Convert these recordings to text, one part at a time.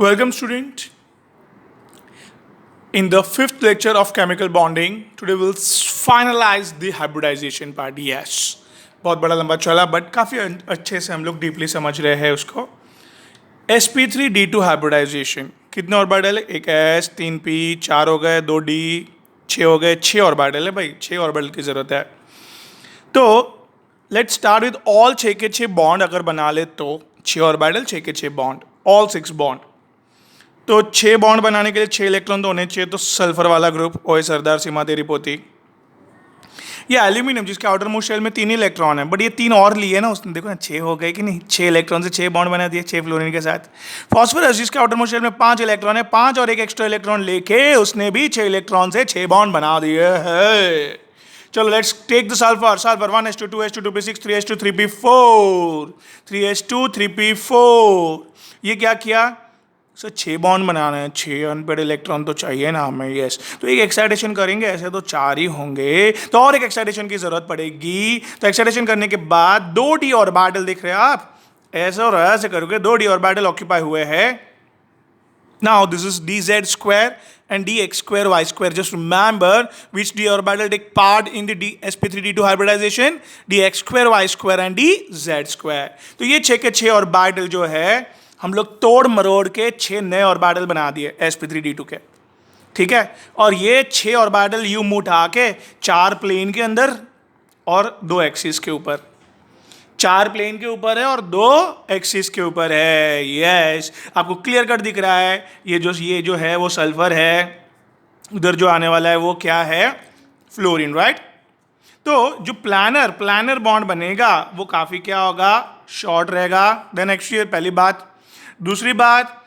Welcome, student. In the fifth lecture of chemical bonding, today we'll finalize the hybridization part. Yes, बहुत बड़ा लंबा चला but काफ़ी अच्छे से हम लोग डीपली समझ रहे हैं उसको. sp3d2 हाइब्रिडाइजेशन कितने ऑर्बिटल है? एक s, 3p, 4 हो गए, 2d, 6 हो गए, 6 ऑर्बिटल है भाई, 6 ऑर्बिटल की ज़रूरत है. तो लेट्स स्टार्ट विद ऑल 6 के 6 बॉन्ड अगर बना ले तो 6 ऑर्बिटल, 6 के 6 बॉन्ड, ऑल 6 बॉन्ड. तो 6 बॉन्ड बनाने के लिए 6 इलेक्ट्रॉन तो होने चाहिए. तो सल्फर वाला ग्रुप, ओए सरदार, सीमा तेरी पोती. ये एल्यूमिनियम जिसके आउटर मोस्ट शेल में 3 इलेक्ट्रॉन है, बट ये 3 और लिए ना उसने, देखो ना 6 हो गए कि नहीं, 6 इलेक्ट्रॉन से 6 बॉन्ड बना दिए 6 फ्लोरीन के साथ. फॉस्फोरस जिसके आउटर मोस्ट शेल में 5 इलेक्ट्रॉन है, 5 और एक एक्स्ट्रा इलेक्ट्रॉन लेके उसने भी 6 इलेक्ट्रॉन से 6 बॉन्ड बना दिए हैं. चलो let's take the sulphur. Sulphur 1s2 2s2 2p6 3s2 3p4 3s2 3p4. ये क्या किया सर? 6 बॉन्ड बनाना है, 6 अनपेड इलेक्ट्रॉन तो चाहिए ना हमें. यस, तो एक एक्साइटेशन करेंगे, ऐसे तो 4 ही होंगे, तो और एक एक्साइटेशन की जरूरत पड़ेगी. तो एक्साइटेशन करने के बाद 2d ऑर्बिटल दिख रहे हैं आप, ऐसे और ऐसे करके 2d ऑर्बिटल ऑक्यूपाई हुए हैं. Now this is dz square and dx square y square. Just remember which d orbital take part in the sp3d2 hybridization. dx square y square and dz square. तो ये 6 के 6 orbital जो है हम लोग तोड़ मरोड़ के 6 नए ऑर्बिटल बना दिए sp3d2 के. ठीक है, और ये 6 ऑर्बिटल यू उठा के 4 प्लेन के अंदर और 2 एक्सिस के ऊपर, 4 प्लेन के ऊपर है और 2 एक्सिस के ऊपर है. यस, आपको क्लियर कट दिख रहा है. ये जो है वो सल्फर है, उधर जो आने वाला है वो क्या है? Fluorine, right. तो जो प्लानर बॉन्ड बनेगा वो काफी क्या होगा? शॉर्ट रहेगा देन एक्सियल. पहली बात. दूसरी बात,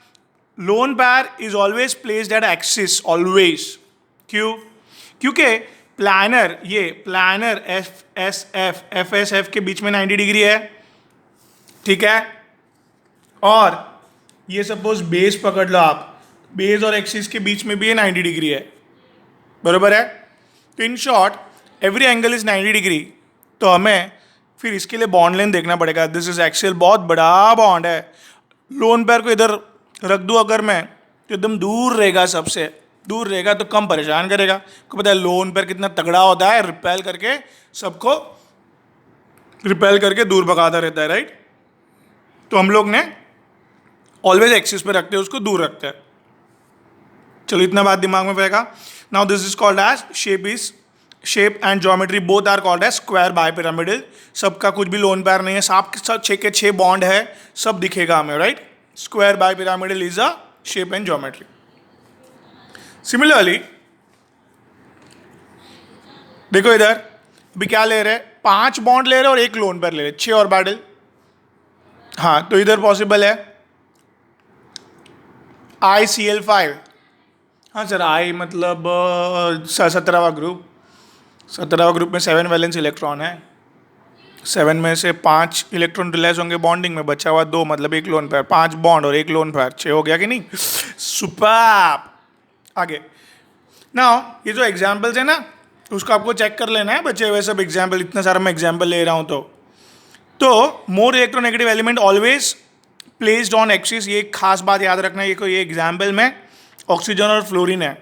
lone pair is always placed at axis, always. क्यों? क्योंकि प्लानर एफ एस एफ के बीच में 90 डिग्री है. ठीक है, और ये सपोज बेस पकड़ लो आप, बेस और एक्सिस के बीच में भी ये 90 डिग्री है, बरोबर है. तो in short every angle is 90 degree. तो हमें फिर इसके लिए बॉन्ड लेंथ देखना पड़ेगा. दिस इज एक्सियल, बहुत बड़ा बॉन्ड है. लोन पेयर को इधर रख दूं अगर मैं, तो एकदम दूर रहेगा, सबसे दूर रहेगा, तो कम परेशान करेगा. आपको पता है लोन पेयर कितना तगड़ा होता है, रिपेल करके सबको रिपेल करके दूर भगाता रहता है, राइट. तो हम लोग ने ऑलवेज एक्सिस पे रखते हैं, उसको दूर रखते हैं. चलो इतना बात दिमाग में रहेगा. Now this is called as shape and geometry both are called as square bipyramidal. सबका कुछ भी लोन पेयर नहीं है, सब 6 के 6 बॉन्ड है, सब दिखेगा हमें, right. Square bipyramidal is a shape and geometry. Similarly देखो इधर भी क्या ले रहे, 5 बॉन्ड ले रहे और 1 लोन पेयर ले रहे, 6 ऑर्बिटल. हाँ, तो इधर पॉसिबल है ICl5. हाँ सर, I मतलब 17वां ग्रुप. 17वां ग्रुप में 7 वैलेंस इलेक्ट्रॉन है. 7 में से 5 इलेक्ट्रॉन रिलीज होंगे बॉन्डिंग में, बचा हुआ 2, मतलब 1 लोन पेयर. 5 बॉन्ड और 1 लोन पेयर, 6 हो गया कि नहीं? सुपर. आगे नाउ ये जो एग्जाम्पल्स है ना, उसको आपको चेक कर लेना है बच्चे. वैसे सब एग्जाम्पल, इतना सारा मैं एग्जाम्पल ले रहा हूँ. तो more electronegative element always placed on axis. ये खास बात याद रखना. ये एग्जाम्पल में ऑक्सीजन और फ्लोरीन है,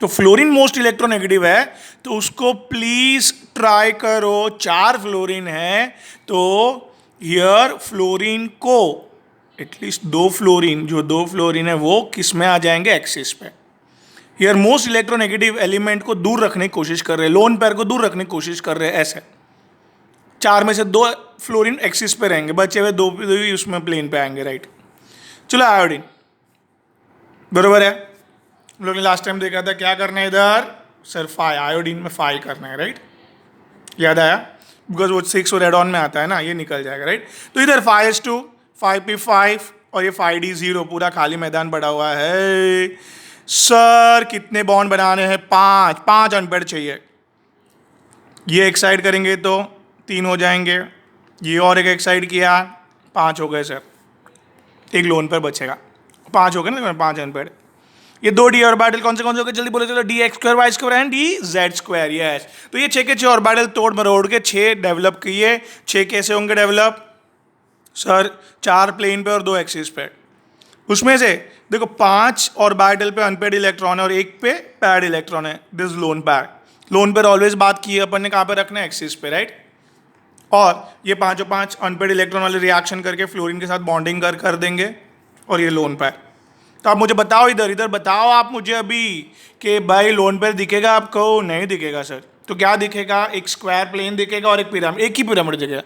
तो फ्लोरीन मोस्ट इलेक्ट्रोनेगेटिव है, तो उसको प्लीज ट्राई करो. 4 फ्लोरीन है, तो हियर फ्लोरीन को एटलीस्ट 2 फ्लोरीन, जो 2 फ्लोरीन है वो किस में आ जाएंगे? एक्सिस पे. हियर मोस्ट इलेक्ट्रोनेगेटिव एलिमेंट को दूर रखने की कोशिश कर रहे हैं, लोन पेयर को दूर रखने की कोशिश कर रहे हैं. ऐसे 4 में से 2 फ्लोरीन एक्सिस पे रहेंगे, बचे हुए 2 उसमें प्लेन पे आएंगे, राइट. चलो आयोडीन, बरोबर है. हम लोग ने लास्ट टाइम देखा था क्या करना है इधर सर, आयोडीन में 5 करना है, राइट. याद आया? बिकॉज वो 6 और एड ऑन में आता है ना, ये निकल जाएगा, राइट. तो इधर 5s2 5p5 और ये 5d0, पूरा खाली मैदान पड़ा हुआ है. सर कितने बॉन्ड बनाने हैं? 5 अनपेड चाहिए. ये एक साइड करेंगे तो 3 हो जाएंगे, ये और एक साइड किया, 5 हो गए सर. एक लोन पर बचेगा, 5 हो गए ना, 5 अनपेड. ये 2d ऑर्बिटल कौन से हो गए जल्दी बोले चलो? dx square y square and dz square. Yes, तो ये 6 के 6 ऑर्बिटल तोड़ मरोड़ के 6 डेवलप किए. 6 कैसे होंगे डेवलप? सर 4 प्लेन पे और 2 एक्सिस पे. उसमें से देखो 5 ऑर्बिटल पे अनपेड इलेक्ट्रॉन है और एक पे पैड इलेक्ट्रॉन है, दिस लोन पैर। लोन पेयर ऑलवेज बात की है अपन ने कहाँ पे रखना है, एक्सिस पे, राइट। और ये 5 अनपेड इलेक्ट्रॉन वाले रिएक्शन करके फ्लोरीन के साथ बॉन्डिंग कर देंगे और ये लोन पैर। तो आप मुझे बताओ, इधर बताओ आप मुझे अभी कि भाई लोन पेयर दिखेगा आपको? नहीं दिखेगा सर। तो क्या दिखेगा? एक स्क्वायर प्लेन दिखेगा और एक पिरामिड, एक ही पिरामिड दिखेगा।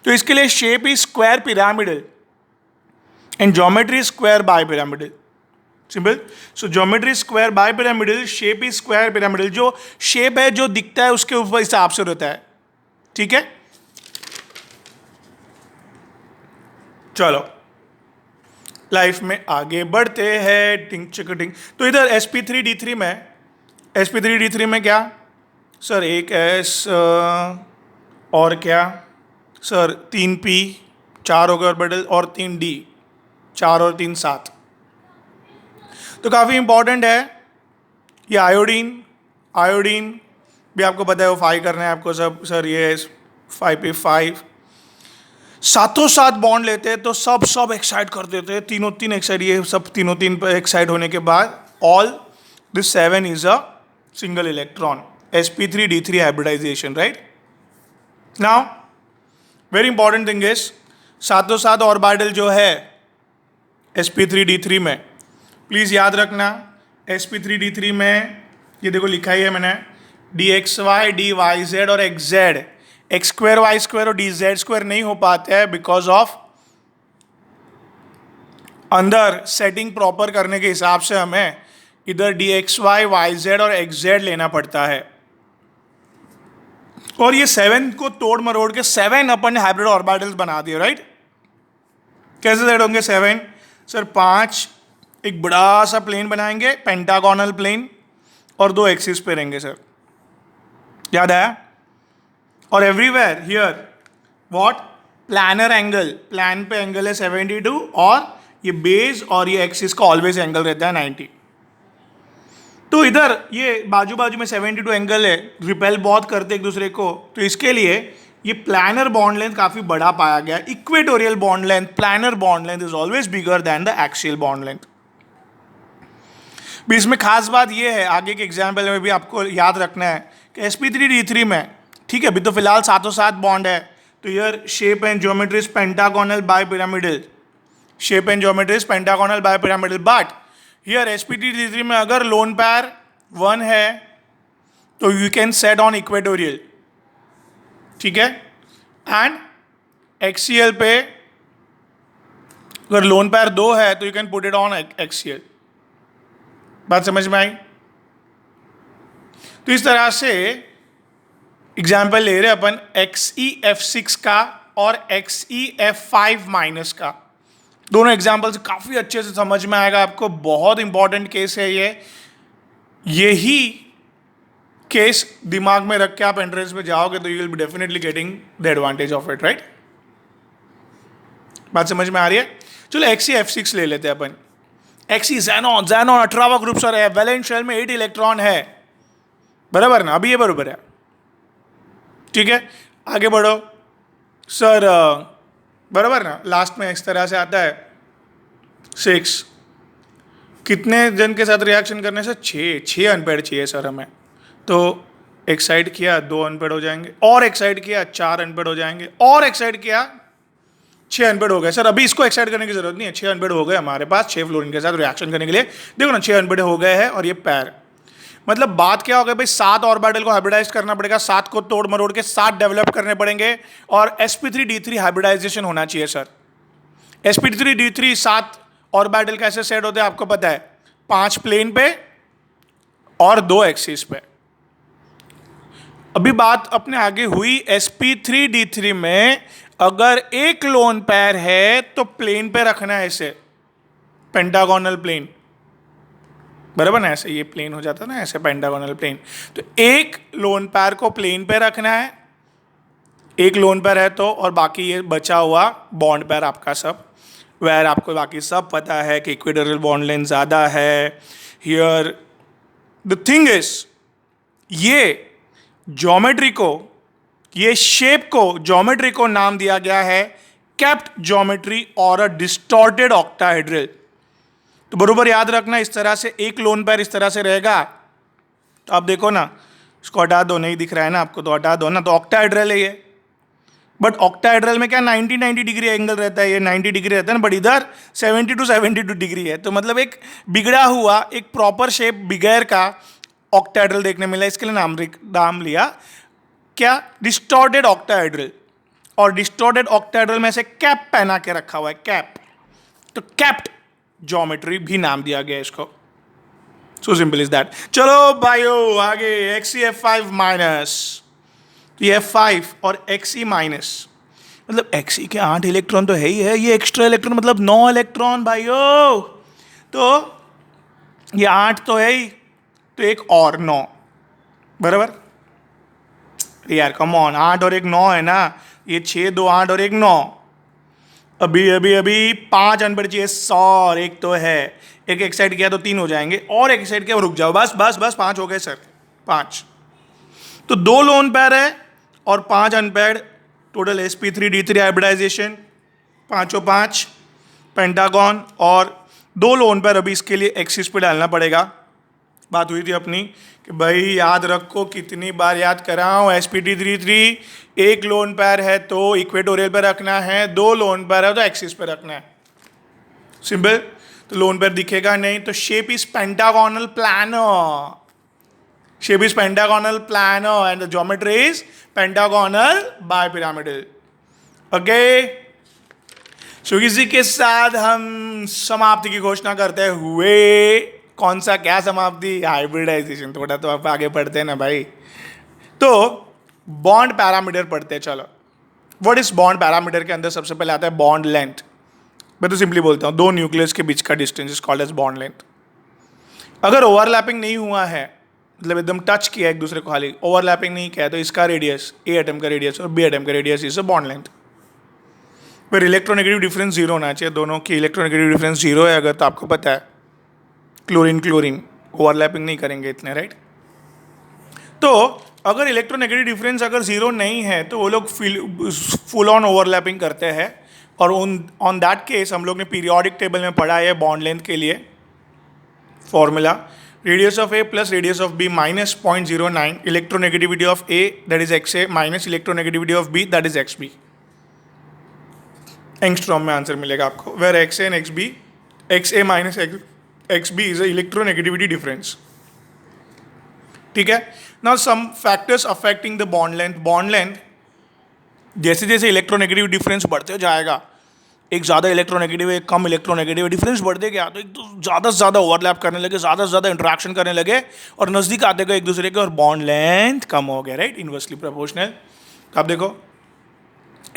तो इसके लिए shape is square pyramidal and geometry square bipyramidal. Simple. So geometry square bipyramidal, shape is square pyramidal. जो शेप है जो दिखता है उसके ऊपर हिसाब से रहता है, ठीक है। चलो लाइफ में आगे बढ़ते हैं, टिंग चिकटिंग। तो इधर sp3d3 में क्या सर? एक s और क्या सर? 3p, 4 हो गए ऑर्बिटल, और 3d, 4 और 3 7। तो काफ़ी इंपॉर्टेंट है ये आयोडीन भी आपको पता है, वो 5 करना है आपको सब सर। ये 5p5 सातों साथ बॉन्ड लेते हैं तो सब एक्साइट कर देते हैं, तीन एक्साइट। ये सब तीन एक्साइट होने के बाद all this 7 is a single electron, sp3d3 hybridisation, right. Now very important thing is सातों साथ ऑर्बिटल जो है sp3d3 में, प्लीज याद रखना sp3d3 में ये देखो लिखा ही है मैंने, dxy, dyz और xz। X square Y square और डी जेड स्क्वायर नहीं हो पाते हैं बिकॉज ऑफ अंदर सेटिंग प्रॉपर करने के हिसाब से हमें इधर D X Y, Y Z और एक्स जेड लेना पड़ता है। और ये 7 को तोड़ मरोड़ के 7 अपन हाइब्रिड ऑर्बिटल्स बना दिए, राइट। कैसे सेट होंगे 7? सर 5 एक बड़ा सा प्लेन बनाएंगे, पेंटागोनल प्लेन, और 2 एक्सिस पे रहेंगे सर, याद आया। और everywhere here what? Planar angle, plane पे एंगल है 72 और ये बेस और ये एक्सिस का ऑलवेज एंगल रहता है 90। तो इधर ये बाजू बाजू में 72 एंगल है, रिपेल बहुत करते एक दूसरे को, तो इसके लिए ये प्लानर बॉन्ड लेंथ काफी बड़ा पाया गया। Equatorial bond length, planar bond length is always bigger than the axial bond length. भी इसमें खास बात ये है, आगे के एग्जाम्पल में भी आपको याद रखना है कि sp3d3 में, ठीक है, अभी तो फिलहाल सातों सात बॉन्ड है, तो यार shape and geometry is pentagonal bipyramidal, shape and geometry is pentagonal bipyramidal. But here sp3d3 में अगर लोन पैर 1 है तो you can set on equatorial, ठीक है। एंड एक्सियल पे अगर लोन पैर 2 है तो you can put it on axial. बात समझ में आई? तो इस तरह से एग्जाम्पल ले रहे अपन XeF6 का और XeF5 माइनस का। दोनों एग्जाम्पल्स काफ़ी अच्छे से समझ में आएगा आपको, बहुत इंपॉर्टेंट केस है ये। यही केस दिमाग में रख के आप एंट्रेंस में जाओगे तो you will be definitely getting the advantage of it, right. बात समझ में आ रही है? चलो XeF6 ले लेते हैं अपन। Xe ज़ैनॉन 18वां ग्रुप सर है, वैलेंस शेल में 8 इलेक्ट्रॉन है, बराबर ना? अभी ये बराबर है, ठीक है। आगे बढ़ो सर, बराबर ना? लास्ट में इस तरह से आता है 6। कितने जन के साथ रिएक्शन करने से? 6 अनपेड चाहिए सर हमें। तो एक साइड किया 2 अनपेड हो जाएंगे, और एक साइड किया 4 अनपेड हो जाएंगे, और एक साइड किया 6 अनपेड हो गए सर। अभी इसको एक्साइड करने की जरूरत नहीं है, 6 अनपेड हो गए हमारे पास 6 फ्लोरीन के साथ रिएक्शन करने के लिए। देखो ना 6 अनपेड हो गए हैं, और ये पैर, मतलब बात क्या हो गई भाई, 7 ऑर्बिटल को हाइब्रिडाइज करना पड़ेगा, 7 को तोड़ मरोड़ के 7 डेवलप करने पड़ेंगे, और sp3d3 हाइब्रिडाइजेशन होना चाहिए सर। sp3d3 7 ऑर्बिटल कैसे सेट होते हैं आपको पता है, 5 प्लेन पे और 2 एक्सिस पे। अभी बात अपने आगे हुई sp3d3 में अगर एक लोन पैर है तो प्लेन पे रखना है इसे, पेंटागोनल प्लेन, बराबर ना? ऐसे ये प्लेन हो जाता ना, ऐसे पेंटागोनल प्लेन। तो एक लोन पैर को प्लेन पे रखना है, एक लोन पैर है तो, और बाकी ये बचा हुआ बॉन्ड पैर आपका सब, वेर आपको बाकी सब पता है कि इक्वेटोरियल बॉन्ड लेंथ ज़्यादा है। हियर द थिंग इज, ये ज्योमेट्री को, ये शेप को, ज्योमेट्री को नाम दिया गया है कैप्ट ज्योमेट्री और अ डिस्टॉर्टेड ऑक्टाहेड्रल। तो बरोबर याद रखना, इस तरह से एक लोन पेयर इस तरह से रहेगा। तो आप देखो ना, इसको हटा दो, नहीं दिख रहा है ना आपको, तो हटा दो ना, तो ऑक्टाहेड्रल है ये। बट ऑक्टाहेड्रल में क्या 90 डिग्री एंगल रहता है, ये 90 डिग्री रहता है ना, बट इधर 72 डिग्री है। तो मतलब एक बिगड़ा हुआ, एक प्रॉपर शेप बिगैर का ऑक्टाहेड्रल देखने मिला, इसके लिए नाम लिया क्या, डिस्टॉर्टेड ऑक्टाहेड्रल। और डिस्टॉर्टेड ऑक्टाहेड्रल में से कैप पहना के रखा हुआ है, कैप, तो कैप्ड ज्योमेट्री भी नाम दिया गया इसको। So simple is that. चलो भाइयों आगे, XeF5 माइनस, तो ये F5 और Xe माइनस, मतलब Xe के 8 इलेक्ट्रॉन तो है ही है, ये एक्स्ट्रा इलेक्ट्रॉन मतलब 9 इलेक्ट्रॉन भाइयों, तो ये 8 तो है ही, तो एक और 9, बराबर यार, कम ऑन, 8 और एक 9 है ना, ये 6 2 8 और एक 9, अभी अभी अभी 5 अनपढ़ चाहिए 100 और एक तो है, एक एक्साइड किया तो 3 हो जाएंगे, और एक एक्साइड किया, रुक जाओ, बस बस बस 5 हो गए सर, 5। तो 2 लोन पेयर है और 5 unpaired, total sp3d3 hybridisation, 5 pentagon, और 2 लोन पेयर अभी इसके लिए एक्सिस पे डालना पड़ेगा। बात हुई थी अपनी कि भाई याद रखो, कितनी बार याद कराऊं, sp3d3 एक लोन पेयर है तो इक्वेटोरियल पे रखना है, 2 लोन पेयर है तो एक्सिस पे रखना है, सिंपल। तो लोन पेयर दिखेगा नहीं, तो shape is pentagonal planar, shape is pentagonal planar and the geometry is pentagonal bipyramidal. Okay? So इसी के साथ हम समाप्ति की घोषणा करते हुए, कौन सा क्या समाप्ति, हाइब्रिडाइजेशन, थोड़ा तो आप आगे पढ़ते हैं ना भाई। तो बॉन्ड पैरामीटर पढ़ते हैं, चलो। व्हाट इज बॉन्ड पैरामीटर के अंदर सबसे पहले आता है बॉन्ड लेंथ। मैं तो सिंपली बोलता हूँ, 2 न्यूक्लियस के बीच का distance is called as bond length. अगर ओवरलैपिंग नहीं हुआ है, मतलब एकदम टच किया एक दूसरे को, खाली ओवरलैपिंग नहीं किया, तो इसका रेडियस, ए एटम का रेडियस और बी एटम का radius is a bond length. फिर इलेक्ट्रोनेगेटिव डिफरेंस 0 होना चाहिए, दोनों की इलेक्ट्रोनेगेटिव डिफरेंस 0 है अगर, तो आपको पता है क्लोरीन ओवरलैपिंग नहीं करेंगे इतने, राइट। तो अगर इलेक्ट्रोनेगेटिव डिफरेंस अगर 0 नहीं है तो वो लोग फुल ऑन ओवरलैपिंग करते हैं, और ऑन दैट केस हम लोग ने पीरियोडिक टेबल में पढ़ा है बॉन्ड लेंथ के लिए formula, radius of A plus radius of B minus 0.09, electronegativity of A that is XA minus electronegativity of B that is XB। Angstrom में आंसर मिलेगा आपको, where XA and XB, XA minus XB is a electronegativity difference। ठीक है। Now some factors affecting the bond length, bond length जैसे जैसे electronegative difference बढ़ते जाएगा, एक ज़्यादा इलेक्ट्रोनेगेटिव है, एक कम इलेक्ट्रोनेगेटिव है, डिफरेंस बढ़ते गया तो एक तो ज़्यादा से ज़्यादा ओवरलैप करने लगे, ज़्यादा से ज़्यादा इंटरेक्शन करने लगे, और नज़दीक आते गए एक दूसरे के, और बॉन्ड लेंथ कम हो गया, राइट, इन्वर्सली प्रोपोर्शनल। अब देखो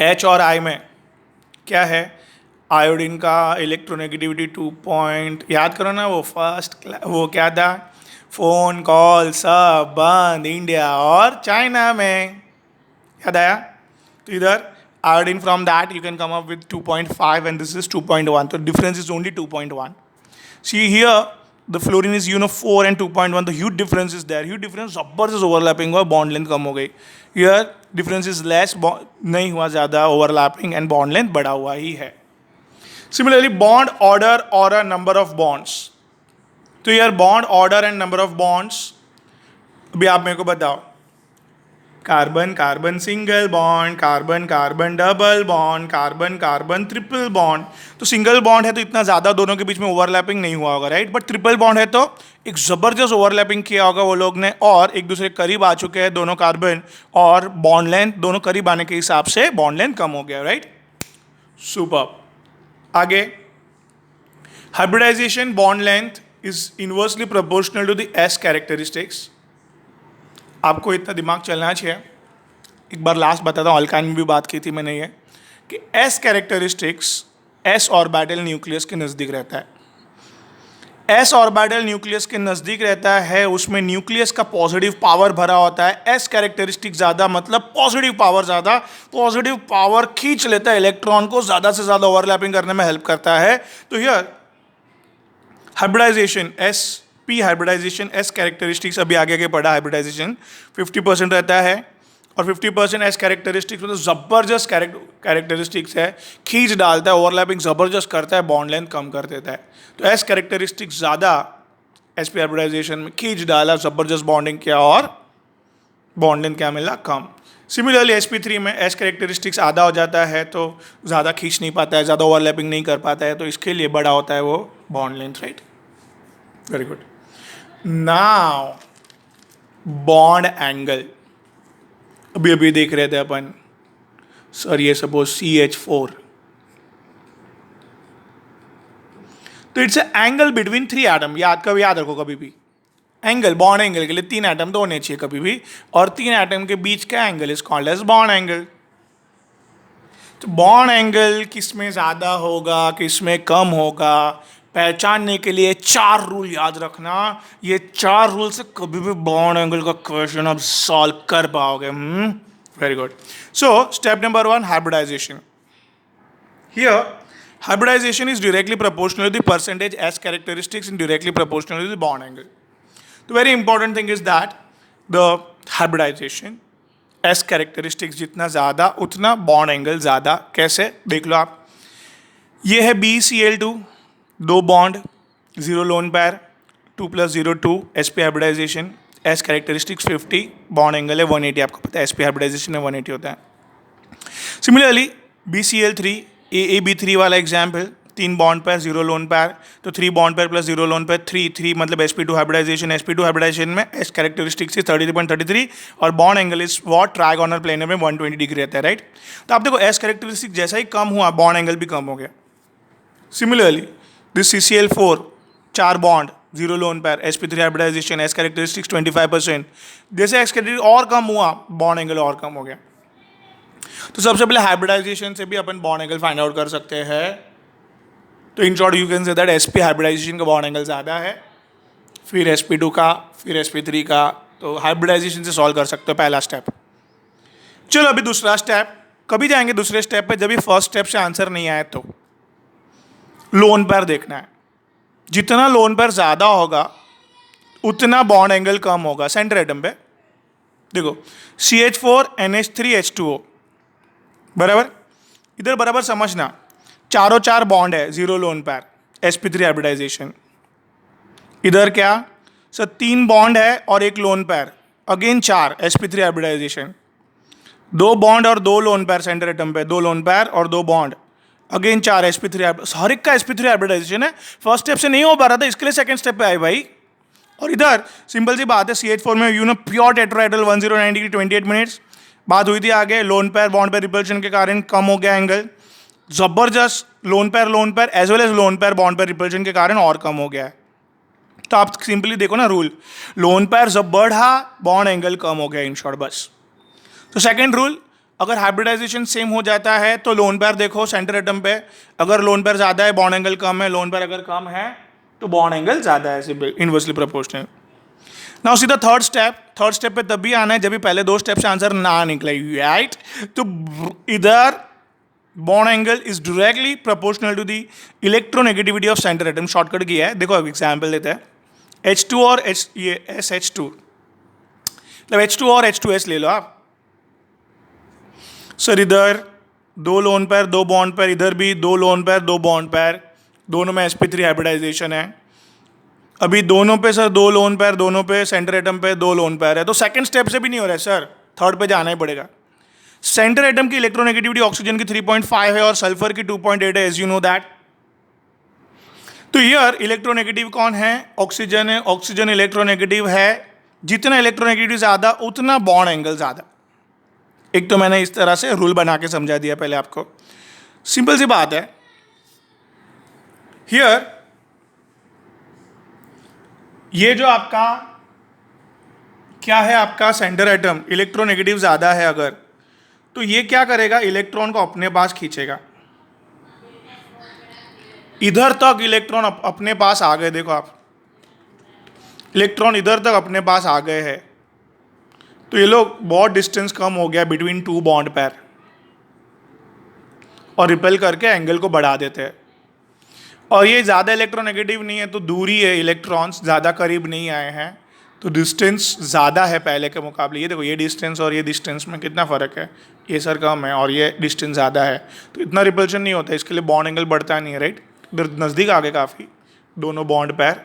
H और I में क्या है, आयोडीन का इलेक्ट्रोनेगेटिविटी 2 पॉइंट, याद करो ना वो वो क्या था, फोन कॉल सब बंद इंडिया और चाइना में, याद आया। तो इधर iodine from that you can come up with 2.5 and this is 2.1, so difference is only 2.1. See here the fluorine is 4 and 2.1, the huge difference is there, huge difference जबरदस्त overlapping हुआ, bond length कम हो गई। Here difference is less, नहीं हुआ ज़्यादा overlapping and bond length बढ़ा हुआ ही है। Similarly bond order or a number of bonds, तो here bond order and number of bonds, अभी आप मेरे को बताओ, carbon carbon single bond, carbon carbon double bond, carbon carbon triple bond. तो सिंगल बॉन्ड है तो इतना ज़्यादा दोनों के बीच में ओवरलैपिंग नहीं हुआ होगा, राइट, बट ट्रिपल बॉन्ड है तो एक ज़बरदस्त ओवरलैपिंग किया होगा वो लोग ने, और एक दूसरे के करीब आ चुके हैं दोनों कार्बन, और बॉन्ड लेंथ दोनों करीब आने के हिसाब से बॉन्ड लेंथ कम हो गया, राइट। सुपर। आगे hybridisation bond length is inversely proportional to the S characteristics. आपको इतना दिमाग चलना चाहिए, एक बार लास्ट बताता हूँ, अल्काइन में भी बात की थी मैंने ये, कि S characteristics S orbital nucleus के नज़दीक रहता है। एस ऑर्बिटल न्यूक्लियस के नज़दीक रहता है, उसमें न्यूक्लियस का पॉजिटिव पावर भरा होता है। एस कैरेक्टरिस्टिक ज़्यादा मतलब पॉजिटिव पावर ज़्यादा, पॉजिटिव पावर खींच लेता है इलेक्ट्रॉन को, ज़्यादा से ज़्यादा ओवरलैपिंग करने में हेल्प करता है। तो here hybridisation S P hybridisation S characteristics, अभी आगे आगे पढ़ा, हाइब्रिडाइजेशन 50% रहता है, और 50% एस कैरेक्टरिस्टिक्स मतलब ज़बरदस्त कैरेक्टरिस्टिक्स है, खींच डालता है, ओवरलैपिंग ज़बरदस्त करता है, बॉन्ड लेंथ कम कर देता है। तो एस कैरेक्टरिस्टिक्स ज़्यादा एसपी हाइब्रिडाइजेशन में खींच डाला, ज़बरदस्त बॉन्डिंग किया और बॉन्ड लेंथ क्या मिला, कम। सिमिलरली sp3 में एस कैरेक्टरिस्टिक्स आधा हो जाता है तो ज़्यादा खींच नहीं पाता है, ज़्यादा ओवरलैपिंग नहीं कर पाता है, तो इसके लिए बड़ा होता है वो bond length, right. Very good. Now bond angle अभी अभी देख रहे थे अपन सर, ये सपोज CH4, तो इट्स एंगल बिटवीन 3 एटम। याद रखो कभी भी, एंगल बॉन्ड एंगल के लिए 3 एटम तो होने चाहिए कभी भी, और 3 एटम के बीच का angle is called as bond angle. तो बॉन्ड एंगल किस में ज़्यादा होगा, किस में कम होगा, पहचानने के लिए 4 रूल याद रखना। ये 4 रूल से कभी भी बॉन्ड एंगल का क्वेश्चन आप सॉल्व कर पाओगे। Very good. So step number 1, hybridisation. Here hybridization is directly proportional to the percentage S characteristics and directly proportional to the bond angle. The very important thing is that the hybridization S characteristics जितना ज़्यादा उतना bond angle ज़्यादा। कैसे देख लो आप, ये है BCl2, 2 bond, 0 loan पैर, 2 + 0 2 sp hybridization, S characteristics 50, bond angle है 180, आपको पता है sp hybridization में 180 होता है। सिमिलरली BCl3 AAB3 वाला एग्जाम्पल, 3 बॉन्ड पैर, 0 लोन पैर, तो 3 बॉन्ड पैर + 0 लोन पैर 3 मतलब sp2 हाइब्रिडाइजेशन। sp2 हाइब्रिडाइजेशन में S कैरेक्टरिस्टिक्स 33.33 और bond angle is what, trigonal planar में 120 डिग्री रहता है, राइट। तो आप देखो S कैरेक्टरिस्टिक जैसा ही कम हुआ, बॉन्ड एंगल भी कम हो गया। Similarly this CCl4, 4 bond, 0 loan पैर, sp3 हाइब्रिडाइजेशन, S कैरेक्टरिस्टिक्स 25%, जैसे S कैरेक्टरिस्टिक और कम हुआ, बॉन्ड एंगल और कम हो गया। तो सबसे पहले हाइब्रिडाइजेशन से भी अपन बॉन्ड एंगल फाइंड आउट कर सकते हैं। तो in short you can say that sp hybridisation का बॉन्ड एंगल ज़्यादा है, फिर sp2 का, फिर sp3 का। तो हाइब्रिडाइजेशन से सॉल्व कर सकते हो, पहला स्टेप। चलो अभी दूसरा स्टेप, कभी जाएंगे दूसरे स्टेप पे जब भी फर्स्ट स्टेप से आंसर नहीं आए तो लोन पैर देखना है। जितना लोन पैर ज़्यादा होगा उतना बॉन्ड एंगल कम होगा। सेंटर एटम पे देखो, CH4 NH3 H2O, बराबर। इधर बराबर समझना, चारों 4 बॉन्ड है, 0 लोन पैर, sp3 हाइब्रिडाइजेशन। इधर क्या सर, 3 बॉन्ड है और 1 लोन पैर, अगेन 4 sp3 हाइब्रिडाइजेशन। 2 बॉन्ड और 2 लोन पैर सेंटर एटम पे, 2 लोन पैर और 2 बॉन्ड, अगेन 4 sp3। हर एक का sp3 हाइब्रिडाइजेशन है। फर्स्ट स्टेप से नहीं हो पा रहा था, इसके लिए सेकंड स्टेप पे आए भाई। और इधर सिंपल सी बात है, CH4 में प्योर टेट्राहेड्रल 1090 डिग्री 28 मिनट्स। बात हुई थी आगे, लोन पैर बॉन्ड पैर रिपल्शन के कारण कम हो गया एंगल, जबरदस्त। लोन पैर एज वेल एज लोन पैर बॉन्ड पैर रिपल्शन के कारण और कम हो गया है। तो आप सिंपली देखो ना रूल, लोन पैर जब बढ़ा बॉन्ड एंगल कम हो गया, इन शॉर्ट बस। तो सेकंड रूल, अगर हाइब्रिडाइजेशन सेम हो जाता है तो लोन पैर देखो सेंटर एटम पे, अगर लोन पैर ज़्यादा है बॉन्ड एंगल कम है, लोन पैर अगर कम है तो बॉन्ड एंगल ज़्यादा है, inversely proportional. Now see the third step पे तब भी आना है जब भी पहले 2 स्टेप से आंसर ना निकले, राइट। तो इधर bond angle is directly proportional to the electronegativity of center atom. Shortcut किया है, देखो एग्जाम्पल लेते हैं, H2 और ये SH2, मतलब H2 और H2S ले लो आप। सर इधर 2 लोन पैर 2 बॉन्ड पैर, इधर भी 2 लोन पैर 2 बॉन्ड पैर, दोनों में sp3 हाइब्रिडाइजेशन है। अभी दोनों पे सर 2 लोन पैर, दोनों पे सेंटर एटम पे 2 लोन पैर है, तो सेकंड स्टेप से भी नहीं हो रहा है सर, थर्ड पे जाना ही पड़ेगा। सेंटर एटम की इलेक्ट्रोनेगेटिविटी ऑक्सीजन की 3.5 है और सल्फर की 2.8 है, एज यू नो दैट। तो हियर इलेक्ट्रोनेगेटिव कौन है, ऑक्सीजन है। ऑक्सीजन इलेक्ट्रोनेगेटिव है, जितना इलेक्ट्रोनेगेटिव ज़्यादा उतना बॉन्ड एंगल ज़्यादा। एक तो मैंने इस तरह से रूल बना के समझा दिया पहले आपको, सिंपल सी बात है। हियर ये जो आपका क्या है, आपका सेंटर एटम इलेक्ट्रोनेगेटिव ज़्यादा है अगर, तो ये क्या करेगा, इलेक्ट्रॉन को अपने पास खींचेगा। इधर तक इलेक्ट्रॉन अपने पास आ गए, देखो आप इलेक्ट्रॉन इधर तक अपने पास आ गए हैं, तो ये लोग बहुत डिस्टेंस कम हो गया बिटवीन 2 बॉन्ड पैर, और रिपेल करके एंगल को बढ़ा देते हैं। और ये ज़्यादा इलेक्ट्रोनेगेटिव नहीं है तो दूरी है, इलेक्ट्रॉन्स ज़्यादा करीब नहीं आए हैं, तो डिस्टेंस ज़्यादा है पहले के मुकाबले। ये देखो, ये डिस्टेंस और ये डिस्टेंस में कितना फ़र्क है, ये सर कम है और ये डिस्टेंस ज़्यादा है, तो इतना रिपल्शन नहीं होता, इसके लिए बॉन्ड एंगल बढ़ता नहीं है, राइट। इधर नज़दीक आ गए काफ़ी दोनों बॉन्ड पैर,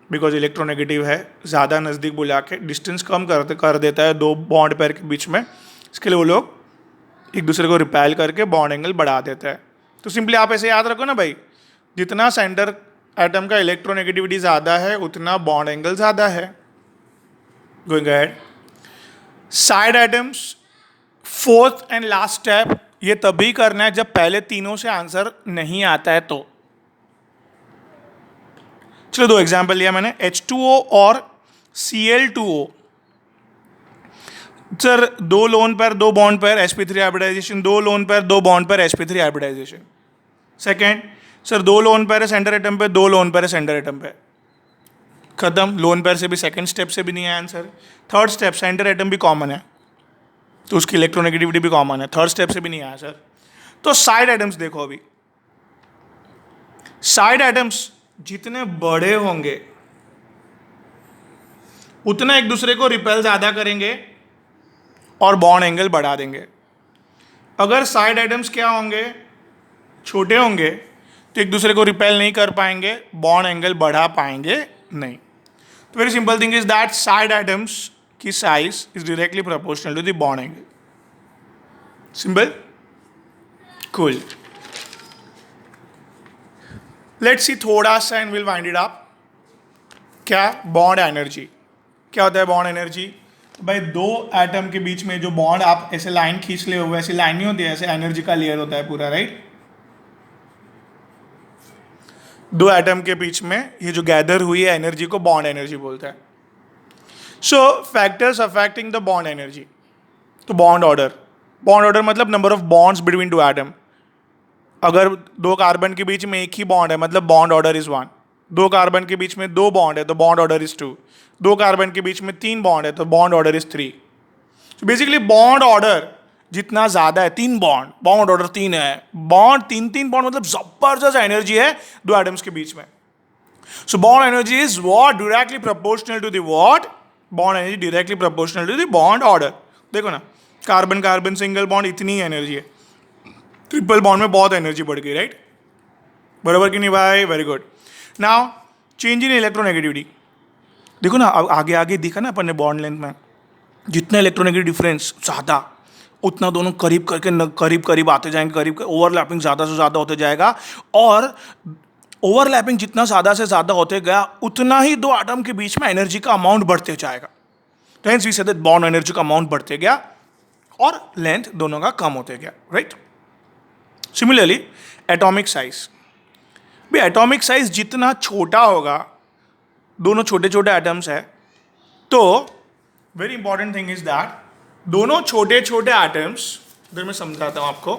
बिकॉज इलेक्ट्रोनेगेटिव है, ज़्यादा नज़दीक बुला के डिस्टेंस कम कर देता है दो बॉन्ड पैर के बीच में, इसके लिए वो लोग एक दूसरे को रिपेल करके बॉन्ड एंगल बढ़ा देता है। तो सिंपली आप ऐसे याद रखो ना भाई, जितना सेंटर एटम का इलेक्ट्रोनेगेटिविटी ज़्यादा है उतना बॉन्ड एंगल ज़्यादा है। Going ahead, side atoms, fourth and last step, ये तभी करना है जब पहले तीनों से आंसर नहीं आता है तो। चलो दो एग्जांपल लिया मैंने, H2O और Cl2O। सर दो लोन पर दो बॉन्ड पर sp3 हाइब्रिडाइजेशन, दो लोन पर दो बॉन्ड पर sp3 हाइब्रिडाइजेशन। सेकेंड, सर दो लोन पर है सेंटर एटम पे, दो लोन पर है सेंटर एटम पे, खत्म। लोन पर से भी सेकंड स्टेप से भी नहीं आया answer. Third step, centre atom भी कॉमन है तो उसकी इलेक्ट्रोनेगेटिविटी भी कॉमन है, थर्ड स्टेप से भी नहीं आया सर। तो साइड एटम्स देखो, अभी साइड एटम्स जितने बड़े होंगे उतना एक दूसरे को रिपेल ज्यादा करेंगे और बॉन्ड एंगल बढ़ा देंगे। अगर साइड एटम्स क्या होंगे, छोटे होंगे, तो एक दूसरे को रिपेल नहीं कर पाएंगे, बॉन्ड एंगल बढ़ा पाएंगे नहीं। तो very simple thing is that side atoms की size is directly proportional to the bond angle. Simple, cool. Let's see थोड़ा सा and will wind it up. क्या बॉन्ड एनर्जी, क्या होता है बॉन्ड एनर्जी? तो भाई दो एटम के बीच में जो बॉन्ड आप ऐसे लाइन खींच ले हो, वैसे लाइन नहीं होती है, ऐसे एनर्जी का लेयर होता है पूरा, राइट। दो एटम के बीच में ये जो गैदर हुई है एनर्जी को बॉन्ड एनर्जी बोलते हैं। सो factors affecting the bond energy, तो बॉन्ड ऑर्डर मतलब number of bonds between two atom. अगर दो कार्बन के बीच में एक ही बॉन्ड है मतलब बॉन्ड ऑर्डर इज 1। दो कार्बन के बीच में दो बॉन्ड है तो बॉन्ड ऑर्डर इज 2। दो कार्बन के बीच में 3 बॉन्ड है तो बॉन्ड ऑर्डर इज 3। तो बेसिकली बॉन्ड ऑर्डर जितना ज्यादा है, 3 बॉन्ड ऑर्डर 3 है, बॉन्ड 3 बॉन्ड मतलब जबरदस्त एनर्जी है दो एटम्स के बीच में। So bond energy is what directly proportional to the what, bond energy directly proportional to the bond order. देखो ना, कार्बन कार्बन सिंगल बॉन्ड इतनी एनर्जी है, ट्रिपल बॉन्ड में बहुत एनर्जी बढ़ गई, राइट। बराबर कि नहीं भाई? Very good. Now change in electronegativity, देखो ना आगे आगे दिखा ना अपन ने बॉन्ड लेंथ में, जितना इलेक्ट्रोनेगेटिव डिफरेंस ज़्यादा उतना दोनों करीब करके करीब आते जाएंगे, करीब ओवरलैपिंग ज़्यादा से ज़्यादा होते जाएगा, और ओवरलैपिंग जितना ज़्यादा से ज़्यादा होते गया उतना ही दो एटम के बीच में एनर्जी का अमाउंट बढ़ते जाएगा। तो hence we say that bond energy का अमाउंट बढ़ते गया और लेंथ दोनों का कम होते गया, राइट। सिमिलरली एटॉमिक साइज भी, एटॉमिक साइज जितना छोटा होगा, दोनों छोटे छोटे एटम्स है, तो very important thing is that दोनों छोटे छोटे एटम्स, इधर मैं समझाता हूं आपको,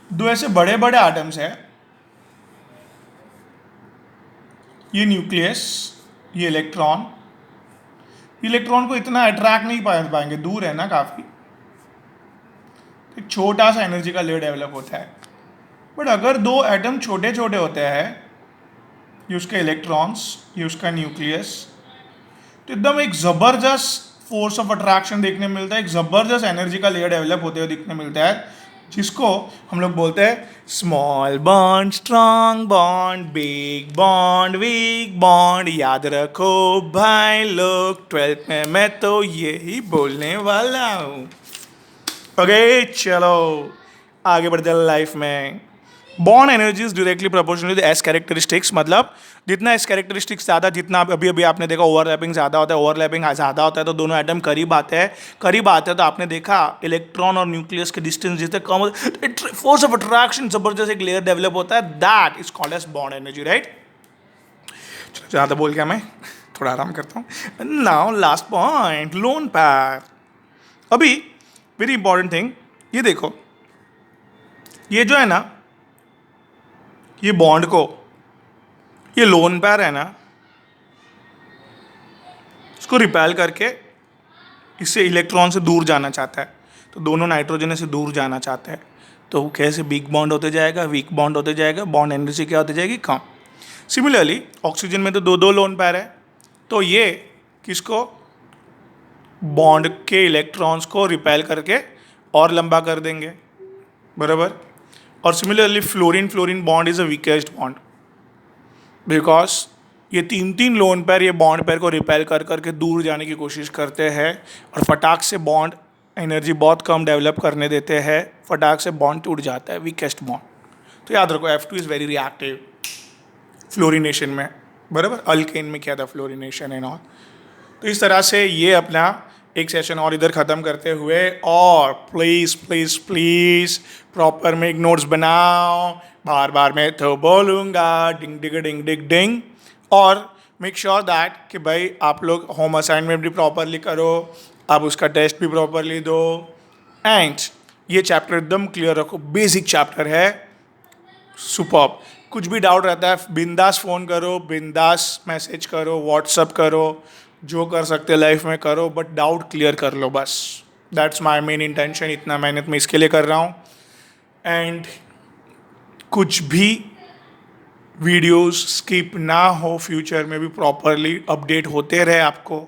दो ऐसे बड़े बड़े एटम्स है, ये न्यूक्लियस, ये इलेक्ट्रॉन। इलेक्ट्रॉन को इतना अट्रैक्ट नहीं पाएंगे, दूर है ना काफी, एक छोटा सा एनर्जी का लेयर डेवलप होता है। बट अगर दो एटम छोटे छोटे होते हैं, ये उसके इलेक्ट्रॉन्स, ये उसका न्यूक्लियस, तो एकदम एक जबरदस्त फोर्स ऑफ अट्रैक्शन देखने मिलता है, एक जबरदस्त एनर्जी का लेयर डेवलप होते हुए दिखने मिलता है, जिसको हम लोग बोलते हैं small bond, strong bond, big bond, weak bond. याद रखो भाई लोग, 12th में मैं तो यही बोलने वाला हूँ। ओके चलो आगे बढ़ते हैं लाइफ में। Bond energy is directly proportional to s characteristics, मतलब जितना एस कैरेक्टरिस्टिक्स ज़्यादा, जितना अभी अभी आपने देखा ओवरलैपिंग ज़्यादा होता है, ओवरलैपिंग ज़्यादा होता है तो दोनों एटम करीब आते हैं तो आपने देखा इलेक्ट्रॉन और न्यूक्लियस के डिस्टेंस जितने कम होते, फोर्स ऑफ अट्रैक्शन जबरदस्त एक लेयर डेवलप होता है, that is called as bond energy, right. चलो ज़्यादा बोल गया मैं, थोड़ा आराम करता हूँ। Now last point, lone pair. अभी वेरी इंपॉर्टेंट थिंग, ये देखो, ये जो है ना, ये बॉन्ड को, ये लोन पेयर है ना, इसको रिपेल करके इससे इलेक्ट्रॉन से दूर जाना चाहता है, तो दोनों नाइट्रोजन से दूर जाना चाहते हैं, तो कैसे बिग बॉन्ड होते जाएगा, वीक बॉन्ड होते जाएगा, बॉन्ड एनर्जी क्या होती जाएगी, कम। सिमिलरली ऑक्सीजन में तो दो दो लोन पेयर है, तो ये किसको, बॉन्ड के इलेक्ट्रॉन्स को रिपेल करके और लंबा कर देंगे, बराबर। और similarly fluorine fluorine bond is a weakest bond, because ये तीन तीन लोन पेयर ये बॉन्ड पेयर को रिपेल कर करके दूर जाने की कोशिश करते हैं और फटाक से बॉन्ड एनर्जी बहुत कम डेवलप करने देते हैं, फटाक से बॉन्ड टूट जाता है, वीकेस्ट बॉन्ड। तो याद रखो F2 is very reactive fluorination में, बराबर। अल्केन में क्या था फ्लोरिनेशन एंड ऑल। तो इस तरह से ये अपना एक सेशन और इधर ख़त्म करते हुए, और प्लीज़ प्लीज़ प्लीज़ प्रॉपर में नोट्स बनाओ, बार बार मैं तो बोलूँगा डिंग डिग डिंग डिग डिंग। और मेक श्योर दैट कि भाई आप लोग होम असाइनमेंट भी प्रॉपरली करो, आप उसका टेस्ट भी प्रॉपरली दो, एंड ये चैप्टर एकदम क्लियर रखो, बेसिक चैप्टर है, सुपर्ब। कुछ भी डाउट रहता है बिंदास फ़ोन करो, बिंदास मैसेज करो, व्हाट्सअप करो, जो कर सकते लाइफ में करो, बट डाउट क्लियर कर लो बस। दैट्स माई मेन इंटेंशन, इतना मेहनत मैं इसके लिए कर रहा हूँ। एंड कुछ भी वीडियोस स्किप ना हो, फ्यूचर में भी प्रॉपरली अपडेट होते रहे आपको।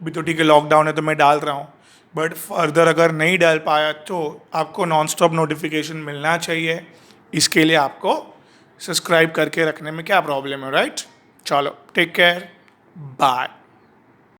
अभी तो ठीक है लॉकडाउन है तो मैं डाल रहा हूँ, बट फर्दर अगर नहीं डाल पाया तो आपको नॉन स्टॉप नोटिफिकेशन मिलना चाहिए। इसके लिए आपको सब्सक्राइब करके रखने में क्या प्रॉब्लम है, राइट? चलो टेक केयर, बाय।